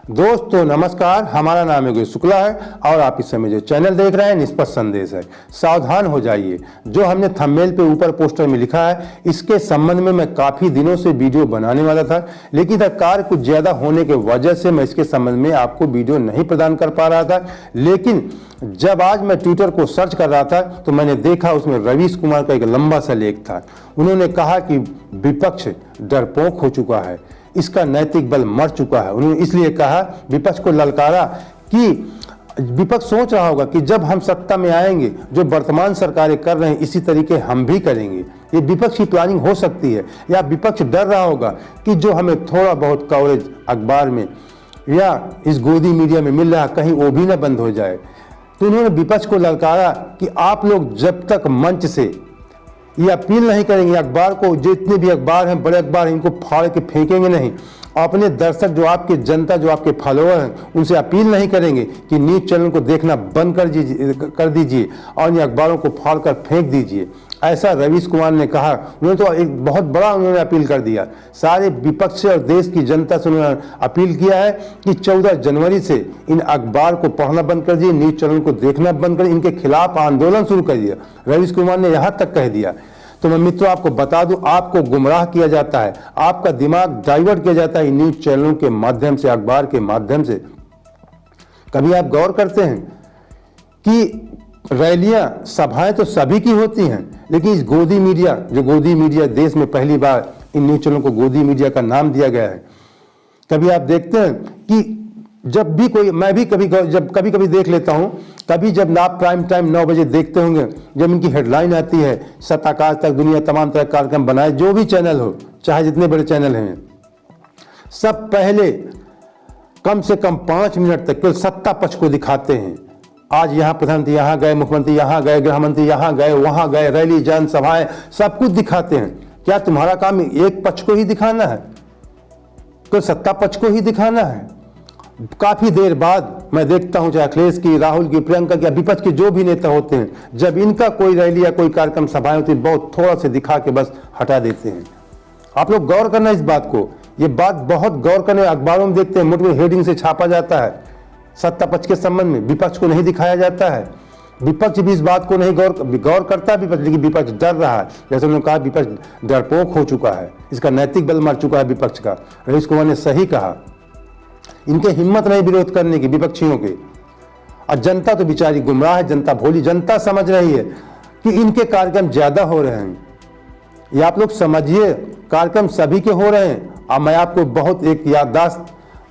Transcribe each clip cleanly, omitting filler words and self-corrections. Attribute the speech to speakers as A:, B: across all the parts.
A: दोस्तों नमस्कार, हमारा नाम है गुरु शुक्ला है और आप इस समय जो चैनल देख रहे हैं निष्पक्ष संदेश है। सावधान हो जाइए, जो हमने थंबनेल पे ऊपर पोस्टर में लिखा है इसके संबंध में मैं काफ़ी दिनों से वीडियो बनाने वाला था, लेकिन कार्य कुछ ज़्यादा होने के वजह से मैं इसके संबंध में आपको वीडियो नहीं प्रदान कर पा रहा था। लेकिन जब आज मैं ट्विटर को सर्च कर रहा था तो मैंने देखा उसमें रवीश कुमार का एक लंबा सा लेख था। उन्होंने कहा कि विपक्ष डरपोक हो चुका है, इसका नैतिक बल मर चुका है। उन्होंने इसलिए कहा, विपक्ष को ललकारा कि विपक्ष सोच रहा होगा कि जब हम सत्ता में आएंगे जो वर्तमान सरकारें कर रहे हैं इसी तरीके हम भी करेंगे। ये विपक्ष की प्लानिंग हो सकती है, या विपक्ष डर रहा होगा कि जो हमें थोड़ा बहुत कवरेज अखबार में या इस गोदी मीडिया में मिल रहा कहीं वो भी ना बंद हो जाए। तो उन्होंने विपक्ष को ललकारा कि आप लोग जब तक मंच से ये अपील नहीं करेंगे, अखबार को, जितने भी अखबार हैं बड़े अखबार, इनको फाड़ के फेंकेंगे नहीं, अपने दर्शक जो आपके जनता जो आपके फॉलोअर हैं उनसे अपील नहीं करेंगे कि न्यूज़ चैनल को देखना बंद कर दीजिए और इन अखबारों को फाड़ कर फेंक दीजिए, ऐसा रवीश कुमार ने कहा। उन्होंने तो एक बहुत बड़ा उन्होंने अपील कर दिया। सारे विपक्ष से और देश की जनता से उन्होंने अपील किया है कि 14 जनवरी से इन अखबार को पढ़ना बंद कर दिए, न्यूज़ चैनल को देखना बंद कर, इनके खिलाफ आंदोलन शुरू कर दिया। रवीश कुमार ने यहाँ तक कह दिया। तो मैं मित्रों आपको बता दूं, आपको गुमराह किया जाता है, आपका दिमाग डाइवर्ट किया जाता है न्यूज़ चैनलों के माध्यम से, अखबार के माध्यम से। कभी आप गौर करते हैं कि रैलियां सभाएं तो सभी की होती हैं, लेकिन इस गोदी मीडिया, जो गोदी मीडिया देश में पहली बार इन न्यूज़ चैनलों को गोदी मीडिया का नाम दिया गया है। कभी आप देखते हैं कि जब भी कोई, मैं भी कभी देख लेता हूं, कभी जब आप प्राइम टाइम 9 बजे देखते होंगे, जब इनकी हेडलाइन आती है सत्ताकाश तक दुनिया तमाम तरह के कार्यक्रम बनाए, जो भी चैनल हो, चाहे जितने बड़े चैनल हैं, सब पहले कम से कम 5 मिनट तक केवल सत्ता पक्ष को दिखाते हैं। आज यहाँ प्रधानमंत्री यहाँ गए, मुख्यमंत्री यहाँ गए, गृह मंत्री यहाँ गए, वहाँ गए, रैली जनसभाएं सब कुछ दिखाते हैं। क्या तुम्हारा काम एक पक्ष को ही दिखाना है? तो सत्ता पक्ष को ही दिखाना है? काफी देर बाद मैं देखता हूं, चाहे अखिलेश की, राहुल की, प्रियंका की, विपक्ष के जो भी नेता होते हैं, जब इनका कोई रैली या कोई कार्यक्रम सभाएं होती है, बहुत थोड़ा से दिखा के बस हटा देते हैं। आप लोग गौर करना इस बात को, ये बात बहुत गौर करने। अखबारों में देखते हैं मोटे हेडिंग से छापा जाता है, सत्ता पक्ष के संबंध में विपक्ष को नहीं दिखाया जाता है। विपक्ष भी इस बात को नहीं गौर करता विपक्ष, लेकिन विपक्ष डर रहा है। जैसे उन्होंने कहा, विपक्ष डरपोक हो चुका है, इसका नैतिक बल मर चुका है विपक्ष का। रवीश कुमार ने सही कहा, इनके हिम्मत नहीं विरोध करने की विपक्षियों के। और जनता तो बेचारी गुमराह है, जनता भोली, जनता समझ रही है कि इनके कार्यक्रम ज्यादा हो रहे हैं। ये आप लोग समझिए, कार्यक्रम सभी के हो रहे हैं। अब मैं आपको बहुत एक याददाश्त,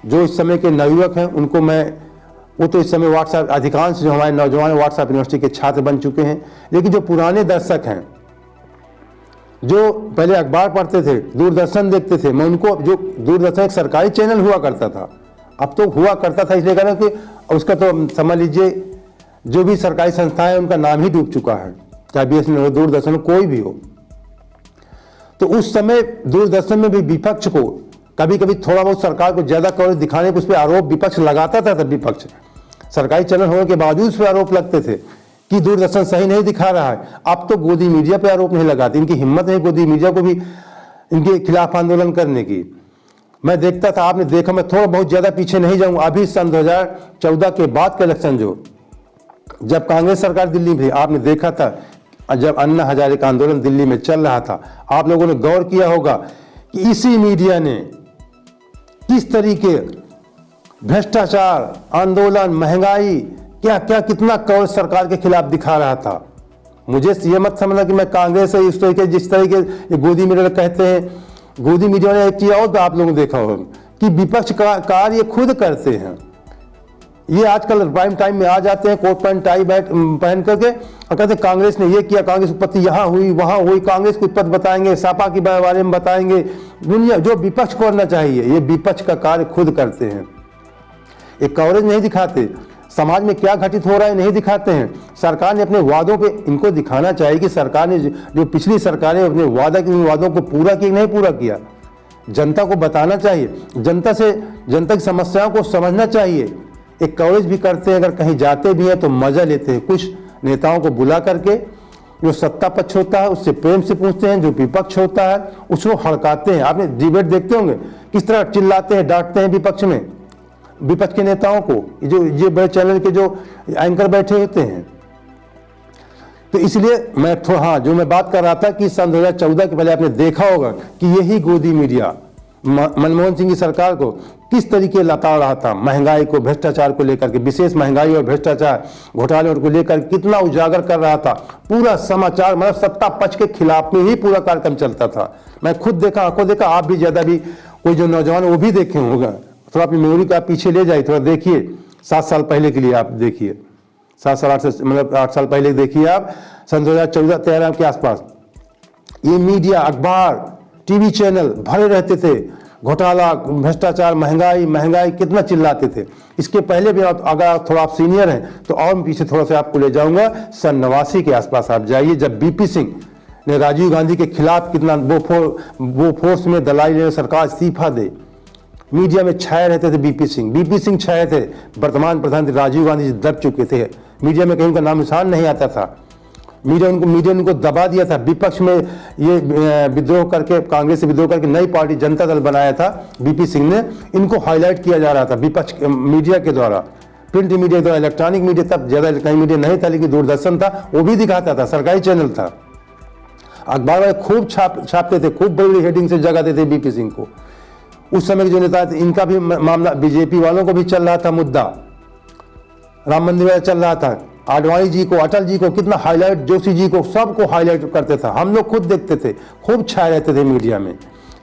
A: जो इस समय के नवयुवक हैं उनको मैं, वो तो इस समय व्हाट्सएप, अधिकांश जो हमारे नौजवान व्हाट्सएप यूनिवर्सिटी के छात्र बन चुके हैं, लेकिन जो पुराने दर्शक हैं, जो पहले अखबार पढ़ते थे, दूरदर्शन देखते थे, मैं उनको, जो दूरदर्शन एक सरकारी चैनल हुआ करता था, अब तो हुआ करता था इसलिए कह रहा हूं कि उसका तो समझ लीजिए जो भी सरकारी संस्थाएं हैं उनका नाम ही डूब चुका है, चाहे बीएसएनएल हो, दूरदर्शन हो, कोई भी हो। तो उस समय दूरदर्शन में भी विपक्ष को कभी कभी थोड़ा बहुत सरकार को ज्यादा कवरेज दिखाने को उस पर आरोप विपक्ष लगाता था। तब विपक्ष सरकारी चैनल होने के बावजूद उस पर आरोप लगते थे कि दूरदर्शन सही नहीं दिखा रहा है। अब तो गोदी मीडिया पर आरोप नहीं लगाते, इनकी हिम्मत नहीं गोदी मीडिया को भी इनके खिलाफ आंदोलन करने की। मैं देखता था, आपने देखा, मैं थोड़ा बहुत ज्यादा पीछे नहीं जाऊंगा, अभी सन 2014 के बाद का इलेक्शन, जो जब कांग्रेस सरकार दिल्ली में थी, आपने देखा था जब अन्ना हजारे का आंदोलन दिल्ली में चल रहा था, आप लोगों ने गौर किया होगा कि इसी मीडिया ने किस तरीके भ्रष्टाचार, आंदोलन, महंगाई, क्या क्या कितना कवरेज सरकार के खिलाफ दिखा रहा था। मुझे ये मत समझना कि मैं कांग्रेस है, इस तरीके जिस तरीके गोदी मीडिया कहते हैं। गोदी मीडिया ने एक चीज और तो आप लोगों ने देखा होगा कि विपक्ष का कार्य खुद करते हैं। ये आजकल प्राइम टाइम में आ जाते हैं, कोट पैंट टाई पहन करके, और कहते हैं कांग्रेस ने ये किया, कांग्रेस उत्पत्ति यहाँ हुई वहाँ हुई, कांग्रेस की उत्पत्ति बताएंगे, सपा के बारे में बताएंगे। दुनिया जो विपक्ष को करना चाहिए, ये विपक्ष का कार्य खुद करते हैं। एक कवरेज नहीं दिखाते, समाज में क्या घटित हो रहा है नहीं दिखाते हैं। सरकार ने अपने वादों पे, इनको दिखाना चाहिए कि सरकार ने, जो पिछली सरकारें अपने वादों को पूरा किया नहीं पूरा किया, जनता को बताना चाहिए, जनता की समस्याओं को समझना चाहिए। एक कवरेज भी करते हैं, अगर कहीं जाते भी हैं तो मजा लेते हैं। कुछ नेताओं को बुला करके, जो सत्ता पक्ष होता है उससे प्रेम से पूछते हैं, जो विपक्ष होता है उसको हड़काते हैं। आपने डिबेट देखते होंगे किस तरह चिल्लाते हैं, डांटते हैं विपक्ष में। विपक्ष के नेताओं को, जो ये बड़े चैनल के जो एंकर बैठे होते हैं। तो इसलिए मैं हाँ, जो मैं बात कर रहा था कि सन 2014 के पहले आपने देखा होगा कि यही गोदी मीडिया मनमोहन सिंह की सरकार को किस तरीके लताड़ रहा था, महंगाई को, भ्रष्टाचार को लेकर के, विशेष महंगाई और भ्रष्टाचार घोटाले को लेकर कितना उजागर कर रहा था। पूरा समाचार मतलब सत्ता पक्ष के खिलाफ में ही पूरा कार्यक्रम चलता था। मैं खुद देखा, आंखों देखा, आप भी ज्यादा भी कोई जो नौजवान वो भी देखे होगा। थोड़ा अपनी मेमोरी का पीछे ले जाए, थोड़ा देखिए 7 साल पहले के लिए आप देखिए, 7 साल 8 मतलब 8 साल पहले देखिए आप, सन 2014-13 के आसपास ये मीडिया, अखबार, टीवी चैनल भरे रहते थे। घोटाला, भ्रष्टाचार, महंगाई कितना चिल्लाते थे। इसके पहले भी अगर थोड़ा आप सीनियर हैं तो और पीछे थोड़ा सा आपको ले जाऊंगा, सन 89 के आसपास आप जाइए, जब बीपी सिंह ने राजीव गांधी के खिलाफ कितना वो फोर्स में दलाई ने सरकार इस्तीफा दे, मीडिया में छाए रहते थे बीपी सिंह छाए थे। वर्तमान प्रधानमंत्री राजीव गांधी जी दब चुके थे, मीडिया में कहीं उनका नाम निशान नहीं आता था। मीडिया उनको दबा दिया था। विपक्ष में ये विद्रोह करके, कांग्रेस से विद्रोह करके नई पार्टी जनता दल बनाया था बीपी सिंह ने, इनको हाईलाइट किया जा रहा था विपक्ष मीडिया के द्वारा, प्रिंट मीडिया के द्वारा। इलेक्ट्रॉनिक मीडिया तब ज्यादा इलेक्ट्रॉनिक मीडिया नहीं था, लेकिन दूरदर्शन था, वो भी दिखाता था, सरकारी चैनल था। अखबार वाले खूब छापते थे, खूब बड़ी हेडिंग से जगाते थे बीपी सिंह को। उस समय के जो नेता थे, इनका भी मामला, बीजेपी वालों को भी चल रहा था मुद्दा, राम मंदिर वाला चल रहा था, आडवाणी जी को, अटल जी को कितना हाईलाइट, जोशी जी को, सबको हाईलाइट करते थे। हम लोग खुद देखते थे, खूब छाए रहते थे मीडिया में।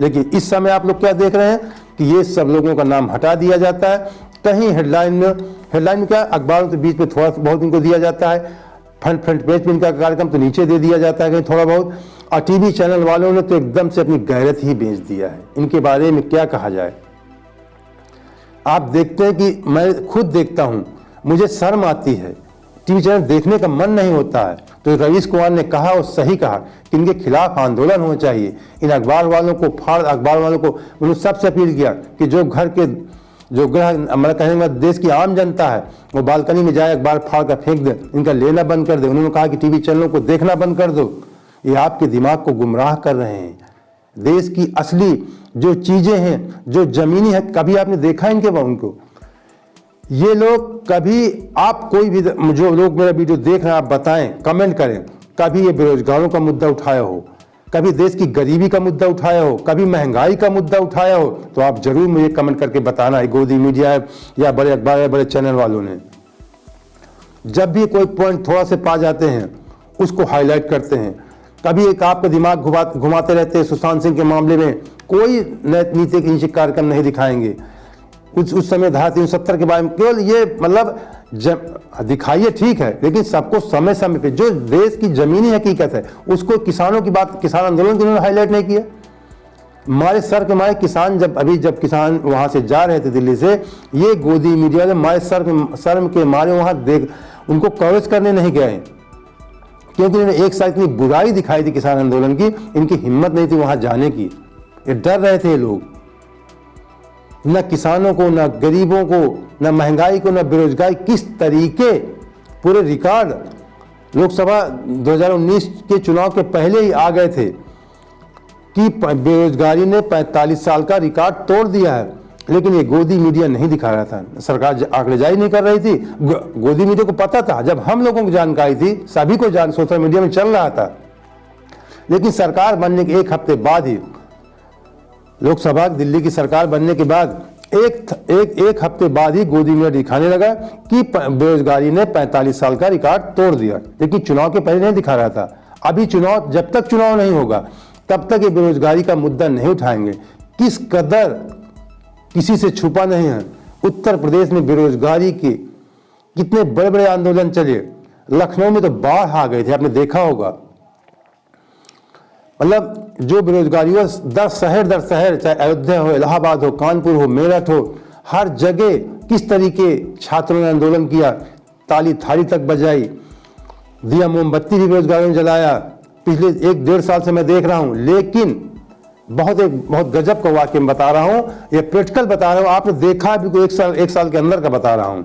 A: लेकिन इस समय आप लोग क्या देख रहे हैं कि ये सब लोगों का नाम हटा दिया जाता है। कहीं हेडलाइन में क्या, अखबारों के बीच में थोड़ा बहुत इनको दिया जाता है, फ्रंट पेज पे इनका कार्यक्रम तो नीचे दे दिया जाता है कहीं थोड़ा बहुत। और टीवी चैनल वालों ने तो एकदम से अपनी गैरत ही बेच दिया है। इनके बारे में क्या कहा जाए। आप देखते हैं कि मैं खुद देखता हूं, मुझे शर्म आती है, टीवी चैनल देखने का मन नहीं होता है। तो रवीश कुमार ने कहा और सही कहा कि इनके खिलाफ आंदोलन होना चाहिए। इन अखबार वालों को उन्होंने सबसे अपील किया कि जो घर के जो ग्रह मतलब कहेंगे देश की आम जनता है, वो बालकनी में जाए, अखबार फाड़ कर फेंक दे, इनका लेना बंद कर दे। उन्होंने कहा कि टीवी चैनलों को देखना बंद कर दो, ये आपके दिमाग को गुमराह कर रहे हैं। देश की असली जो चीजें हैं, जो जमीनी है, कभी आपने देखा इनके उनको? ये लोग कभी, आप कोई भी जो लोग मेरा वीडियो देख रहे हैं, आप बताएं, कमेंट करें, कभी ये बेरोजगारों का मुद्दा उठाया हो, कभी देश की गरीबी का मुद्दा उठाया हो, कभी महंगाई का मुद्दा उठाया हो, तो आप जरूर मुझे कमेंट करके बताना है। गोदी मीडिया या बड़े अखबार या बड़े चैनल वालों ने जब भी कोई पॉइंट थोड़ा से पा जाते हैं उसको हाईलाइट करते हैं। कभी एक आपका दिमाग घुमाते रहते हैं, सुशांत सिंह के मामले में कोई नीति के कार्यक्रम नहीं दिखाएंगे। उस समय धारा 370 के बारे में केवल ये मतलब दिखाइए, ठीक है, लेकिन सबको समय समय पे जो देश की जमीनी हकीकत है उसको, किसानों की बात, किसान आंदोलन को उन्होंने हाईलाइट नहीं किया। हमारे सर के मारे किसान जब किसान वहां से जा रहे थे दिल्ली से, ये गोदी मीडिया वाले हमारे सर के मारे वहां उनको कवरेज करने नहीं गए, क्योंकि इन्होंने एक साथ इतनी बुराई दिखाई थी किसान आंदोलन की, इनकी हिम्मत नहीं थी वहां जाने की। ये डर रहे थे लोग, न किसानों को, न गरीबों को, न महंगाई को, न बेरोजगारी, किस तरीके पूरे रिकॉर्ड लोकसभा 2019 के चुनाव के पहले ही आ गए थे कि बेरोजगारी ने 45 साल का रिकॉर्ड तोड़ दिया है। लेकिन ये गोदी मीडिया नहीं दिखा रहा था, सरकार आंकड़े जारी नहीं कर रही थी। गोदी मीडिया को पता था, जब हम लोगों को जानकारी थी, सभी को सोशल मीडिया में चल रहा था। लेकिन सरकार बनने के एक हफ्ते बाद ही, लोकसभा दिल्ली की सरकार बनने के बाद एक हफ्ते बाद ही गोदी मीडिया दिखाने लगा कि बेरोजगारी ने 45 साल का रिकॉर्ड तोड़ दिया। लेकिन चुनाव के पहले नहीं दिखा रहा था। अभी जब तक चुनाव नहीं होगा तब तक ये बेरोजगारी का मुद्दा नहीं उठाएंगे। किस कदर किसी से छुपा नहीं है। उत्तर प्रदेश में बेरोजगारी के कितने बड़े बड़े आंदोलन चले, लखनऊ में तो बाढ़ आ गए थे, आपने देखा होगा। मतलब जो बेरोजगारी हो, दर शहर, चाहे अयोध्या हो, इलाहाबाद हो, कानपुर हो, मेरठ हो, हर जगह किस तरीके छात्रों ने आंदोलन किया, ताली थाली तक बजाई, दिया मोमबत्ती भी बेरोजगारों ने जलाया। पिछले 1-1.5 साल से मैं देख रहा हूं। लेकिन बहुत गजब का वाक्य मैं बता रहा हूं, ये प्रैक्टिकल बता रहा हूं, आपने देखा भी कोई एक साल के अंदर का बता रहा हूं।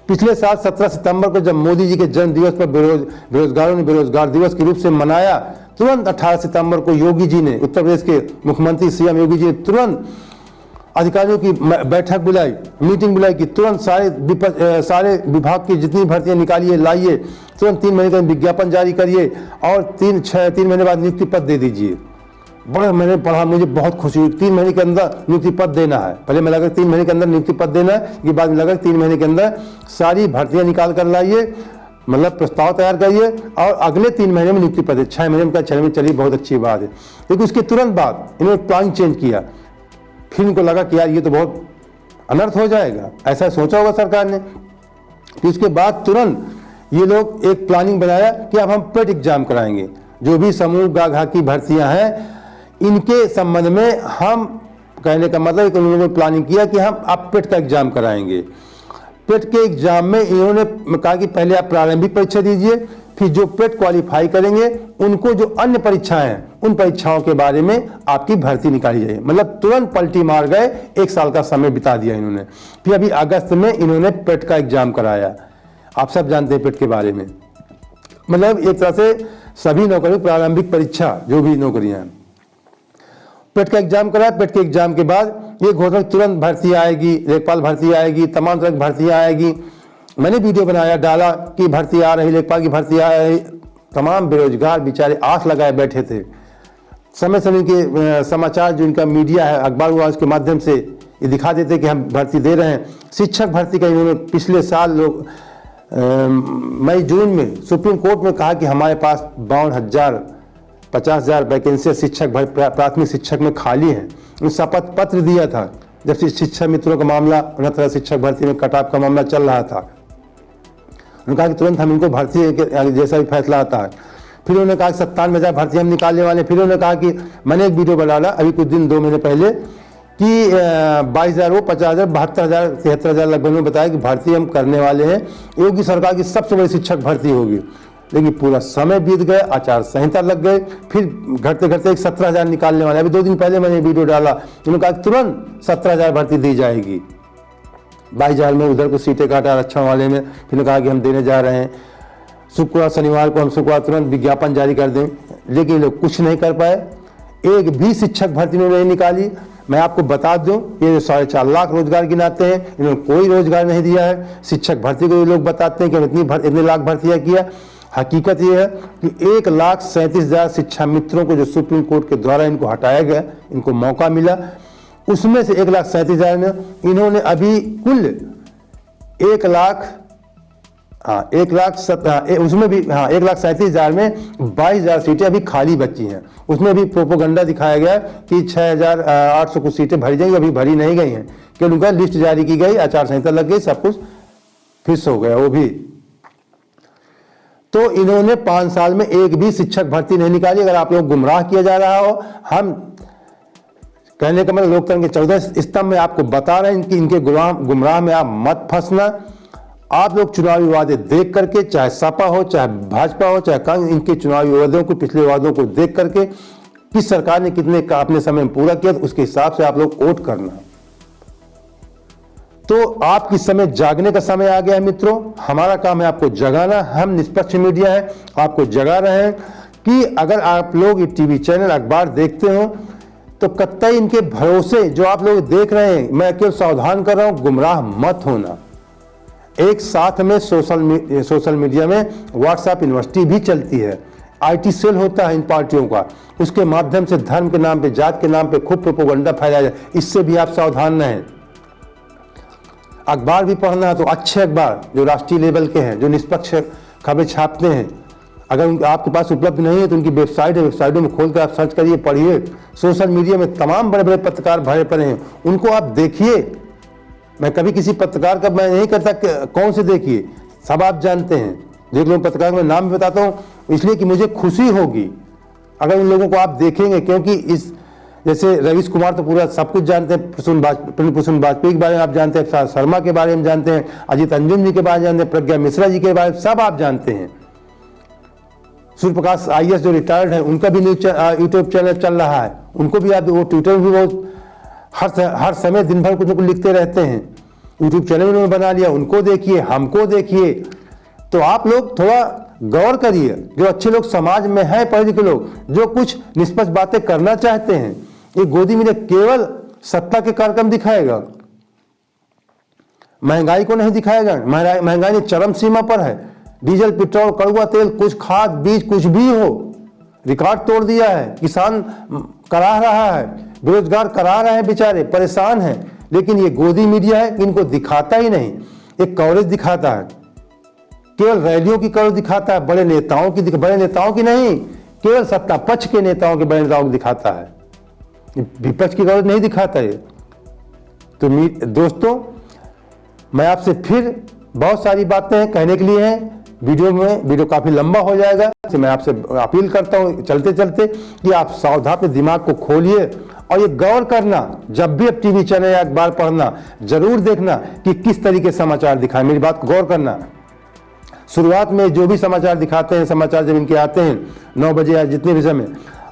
A: पिछले साल 17 सितंबर को जब मोदी जी के जन्म दिवस पर बेरोजगारों ने बेरोजगार दिवस के रूप से मनाया, तुरंत 18 सितंबर को योगी जी ने, उत्तर प्रदेश के मुख्यमंत्री सीएम योगी जी ने तुरंत अधिकारियों की बैठक बुलाई, मीटिंग बुलाई कि तुरंत सारे विभाग की जितनी भर्तियां निकालिए, लाइए, तुरंत 3 महीने का विज्ञापन जारी करिए और 3 महीने बाद नियुक्ति पद दे दीजिए। बड़ा मैंने पढ़ा, मुझे बहुत खुशी हुई। 3 महीने के अंदर नियुक्ति पद देना है। पहले मैं लगा 3 महीने के अंदर नियुक्ति पद देना है, ये बाद में लगा 3 महीने के अंदर सारी भर्तियां निकाल कर लाइए, मतलब प्रस्ताव तैयार करिए और अगले 3 महीने में नियुक्ति पद है। 6 महीने में का चलिए चलिए बहुत अच्छी बात है। लेकिन उसके तुरंत बाद इन्होंने प्लान चेंज किया। फिर इनको लगा कि यार ये तो बहुत अनर्थ हो जाएगा, ऐसा सोचा होगा सरकार ने। फिर उसके बाद तुरंत ये लोग एक प्लानिंग बनाया कि अब हम पेट एग्जाम कराएंगे। जो भी समूह गाघा की भर्तियां हैं इनके संबंध में हम, कहने का मतलब कि उन लोगों ने प्लानिंग किया कि हम अब पेट का एग्जाम कराएंगे। पेट के एग्जाम में इन्होंने कहा कि पहले आप प्रारंभिक परीक्षा दीजिए, फिर जो पेट क्वालिफाई करेंगे उनको जो अन्य परीक्षाएं हैं उन परीक्षाओं के बारे में आपकी भर्ती निकाली जाए। मतलब तुरंत पलटी मार गए, 1 साल का समय बिता दिया इन्होंने। फिर अभी अगस्त में इन्होंने पेट का एग्जाम कराया। आप सब जानते हैं पेट के बारे में। मतलब एक तरह से सभी नौकरी प्रारंभिक परीक्षा जो भी नौकरियां हैं, पेट का एग्जाम कराया। पेट के एग्जाम के बाद ये घोषणा तुरंत भर्ती आएगी, लेखपाल भर्ती आएगी, तमाम तरह की भर्तियां आएगी। मैंने वीडियो बनाया, डाला कि भर्ती आ रही, लेखपाल की भर्ती आ रही। तमाम बेरोजगार बेचारे आस लगाए बैठे थे। समय समय के समाचार जो इनका मीडिया है, अखबार हुआ, उसके माध्यम से ये दिखा देते कि हम भर्ती दे रहे हैं। शिक्षक भर्ती का इन्होंने पिछले साल लोग मई जून में सुप्रीम कोर्ट में कहा कि हमारे पास 52,000-50,000 वैकेंसी शिक्षक प्राथमिक शिक्षक में खाली हैं। उन शपथ पत्र दिया था जब शिक्षक मित्रों का मामला, 69 शिक्षक भर्ती में कटाव का मामला चल रहा था। उन्होंने कहा कि तुरंत हम इनको भर्ती जैसा भी फैसला आता है। फिर उन्होंने कहा कि 57,000 भर्ती हम निकालने वाले। फिर उन्होंने कहा कि मैंने एक वीडियो डाला अभी कुछ दिन 2 महीने पहले कि 22,000 वो 50,000 72,000 73,000 लगभग में बताया कि भर्ती हम करने वाले हैं। योगी सरकार की सबसे बड़ी शिक्षक भर्ती होगी। लेकिन पूरा समय बीत गया, आचार संहिता लग गए, फिर घटते घटते 17,000 निकालने वाले। अभी 2 दिन पहले मैंने वीडियो डाला, उन्होंने कहा तुरंत 17,000 भर्ती दी जाएगी। 22,000 में उधर को सीटें काटा आरक्षण वाले में, फिर कहा कि हम देने जा रहे हैं। शुक्रवार शनिवार को हम शुक्रवार तुरंत विज्ञापन जारी कर दें, लेकिन लोग कुछ नहीं कर पाए। एक भी शिक्षक भर्ती नहीं निकाली। मैं आपको बता दूं, ये 4.5 लाख रोजगार गिनाते हैं, इन्होंने कोई रोजगार नहीं दिया है। शिक्षक भर्ती को ये लोग बताते हैं कि इतने लाख भर्तियां किया। हकीकत ये है कि 1,37,000 शिक्षा मित्रों को जो सुप्रीम कोर्ट के द्वारा इनको हटाया गया, इनको मौका मिला, उसमें से 1,37,000 में इन्होंने अभी कुल 1,37,000 में 22,000 सीटें अभी खाली बची हैं। उसमें भी प्रोपोगंडा दिखाया गया कि 6,800 कुछ सीटें भरी जाएंगी, अभी भरी नहीं गई हैं। क्यों? उनका लिस्ट जारी की गई, आचार संहिता लग गई, सब कुछ फिक्स हो गया वो भी। तो इन्होंने 5 साल में एक भी शिक्षक भर्ती नहीं निकाली। अगर आप लोग गुमराह किया जा रहा हो, हम कहने का मतलब लोकतंत्र के 14 स्तंभ में आपको बता रहे हैं कि इनके गुमराह में आप मत फंसना। आप लोग चुनावी वादे देख करके, चाहे सपा हो, चाहे भाजपा हो, चाहे कांग्रेस, इनके चुनावी वादों को, पिछले वादों को देख करके किस सरकार ने कितने का अपने समय में पूरा किया, उसके हिसाब से आप लोग वोट करना। तो आपकी समय जागने का समय आ गया है मित्रों। हमारा काम है आपको जगाना। हम निष्पक्ष मीडिया है, आपको जगा रहे हैं कि अगर आप लोग ये टीवी चैनल, अखबार देखते हो तो कतई इनके भरोसे जो आप लोग देख रहे हैं, मैं केवल सावधान कर रहा हूं, गुमराह मत होना। एक साथ में सोशल मीडिया में व्हाट्सएप यूनिवर्सिटी भी चलती है, IT सेल होता है इन पार्टियों का, उसके माध्यम से धर्म के नाम पे, जात के नाम पे खूब प्रोपेगेंडा फैलाया जाए। इससे भी आप सावधान रहें। अखबार भी पढ़ना है तो अच्छे अखबार जो राष्ट्रीय लेवल के हैं, जो निष्पक्ष खबरें छापते हैं, अगर आपके पास उपलब्ध नहीं है तो उनकी वेबसाइट है, वेबसाइटों में खोल कर आप सर्च करिए, पढ़िए। सोशल मीडिया में तमाम बड़े बड़े पत्रकार भरे पड़े हैं, उनको आप देखिए। मैं कभी किसी पत्रकार का मैं नहीं करता कौन से देखिए, सब आप जानते हैं। देख लो, पत्रकार में नाम भी बताता हूँ इसलिए कि मुझे खुशी होगी अगर उन लोगों को आप देखेंगे। क्योंकि इस जैसे रवीश कुमार तो पूरा सब कुछ जानते हैं, प्रसून वाजपेयी के बारे में आप जानते हैं, शर्मा के बारे में जानते हैं, अजीत अंजुम जी के बारे में जानते हैं, प्रज्ञा मिश्रा जी के बारे में सब आप जानते हैं। सूर्य प्रकाश IAS जो रिटायर्ड है, उनका भी यूट्यूब चैनल चल रहा है, उनको भी आप वो ट्विटर भी वो हर समय दिन भर कुछ न कुछ लिखते रहते हैं। यूट्यूब चैनल उन्होंने बना लिया, उनको देखिए, हमको देखिए। तो आप लोग थोड़ा गौर करिए, जो अच्छे लोग समाज में हैं, पढ़े लिखे लोग जो कुछ निष्पक्ष बातें करना चाहते हैं। ये गोदी मीडिया केवल सत्ता के कार्यक्रम दिखाएगा, महंगाई को नहीं दिखाएगा। महंगाई ने चरम सीमा पर है। डीजल, पेट्रोल, कड़वा तेल, कुछ खाद बीज कुछ भी हो, रिकॉर्ड तोड़ दिया है। किसान करा रहा है, बेरोजगार करा रहे हैं, बेचारे परेशान हैं। लेकिन ये गोदी मीडिया है, इनको दिखाता ही नहीं। एक कवरेज दिखाता है, केवल रैलियों की कवरेज दिखाता है, बड़े नेताओं की नहीं, केवल सत्ता पक्ष के नेताओं के, बड़े नेताओं को दिखाता है, विपक्ष की कवरेज नहीं दिखाता है। तो दोस्तों, मैं आपसे फिर बहुत सारी बातें कहने के लिए हैं वीडियो काफी लंबा हो जाएगा। मैं आपसे अपील करता हूं चलते चलते कि आप सावधान अपने दिमाग को खोलिए और ये गौर करना, जब भी आप टीवी चैनल या अखबार पढ़ना, जरूर देखना कि किस तरीके समाचार दिखाएं। मेरी बात को गौर करना। शुरुआत में जो भी समाचार दिखाते हैं, समाचार जब इनके आते हैं 9 बजे या जितने भी समय,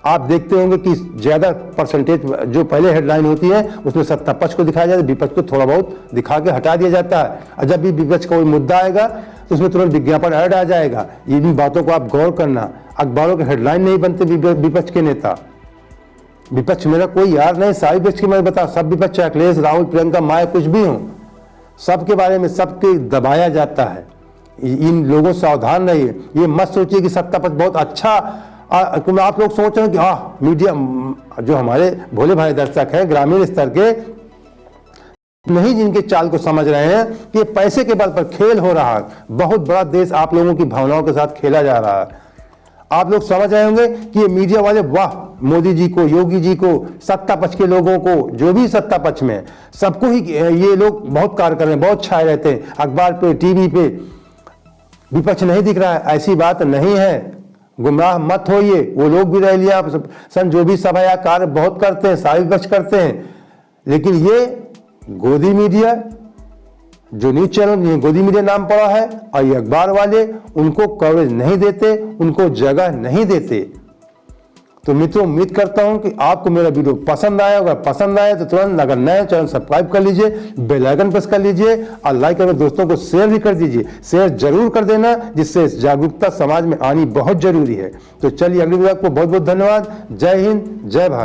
A: आप देखते होंगे कि ज्यादा परसेंटेज जो पहले हेडलाइन होती है उसमें सत्ता पक्ष को दिखाया जाता है, विपक्ष को थोड़ा बहुत दिखा के हटा दिया जाता है। और जब भी विपक्ष का कोई मुद्दा आएगा तो उसमें तुरंत विज्ञापन ऐड आ जाएगा। इन बातों को आप गौर करना। अखबारों के हेडलाइन नहीं बनते विपक्ष के नेता। विपक्ष मेरा कोई यार नहीं, सारी विपक्ष की मैं बता, सब विपक्ष, अखिलेश, राहुल, प्रियंका, माया, कुछ भी हो, सबके बारे में सबके दबाया जाता है। इन लोगों से सावधान रहिए। ये मत सोचिए कि सत्ता पक्ष बहुत अच्छा, आप लोग सोच रहे हैं कि मीडिया जो हमारे भोले भाई दर्शक हैं ग्रामीण स्तर के, नहीं जिनके चाल को समझ रहे हैं कि पैसे के बल पर खेल हो रहा है। बहुत बड़ा देश आप लोगों की भावनाओं के साथ खेला जा रहा है। आप लोग समझ रहे होंगे कि ये मीडिया वाले, वाह, मोदी जी को, योगी जी को, सत्ता पक्ष के लोगों को, जो भी सत्ता पक्ष में, सबको ही ये लोग बहुत कार्य कर रहे हैं, बहुत छाए रहते हैं अखबार पे, टीवी पे। विपक्ष नहीं दिख रहा है, ऐसी बात नहीं है। गुमराह मत होइए। वो लोग भी रह लिया सन, जो भी सभा या कार्य बहुत करते हैं, सारे विपक्ष करते हैं। लेकिन ये गोदी मीडिया, जो न्यूज चैनल गोदी मीडिया नाम पड़ा है, और ये अखबार वाले उनको कवरेज नहीं देते, उनको जगह नहीं देते। तो मित्रों, उम्मीद करता हूं कि आपको मेरा वीडियो पसंद आया होगा। पसंद आया तो तुरंत, अगर नए चैनल सब्सक्राइब कर लीजिए, बेल आइकन प्रेस कर लीजिए और लाइक करके दोस्तों को शेयर भी कर दीजिए। शेयर जरूर कर देना, जिससे जागरूकता समाज में आनी बहुत जरूरी है। तो चलिए, अगली वीडियो को बहुत बहुत धन्यवाद। जय हिंद, जय भारत।